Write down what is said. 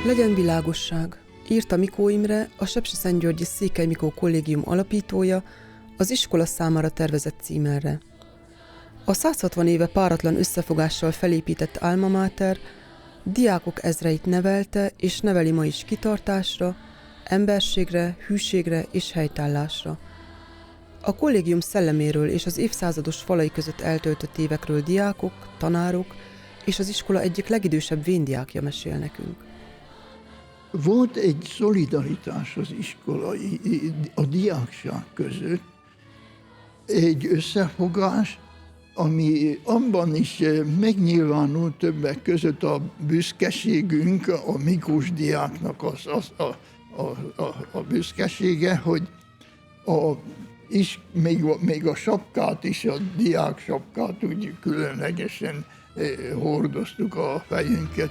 Legyen világosság, írta Mikó Imre, a sepsiszentgyörgyi Székely Mikó Kollégium alapítója az iskola számára tervezett címerre. A 160 éve páratlan összefogással felépített Alma Mater diákok ezreit nevelte és neveli ma is kitartásra, emberségre, hűségre és helytállásra. A kollégium szelleméről és az évszázados falai között eltöltött évekről diákok, tanárok és az iskola egyik legidősebb véndiákja mesél nekünk. Volt egy szolidaritás az iskolai, a diákság között, egy összefogás, ami abban is megnyilvánult többek között a büszkeségünk, a Mikós diáknak a büszkesége, hogy még a sapkát is, a diák sapkát úgy különlegesen hordoztuk a fejünket.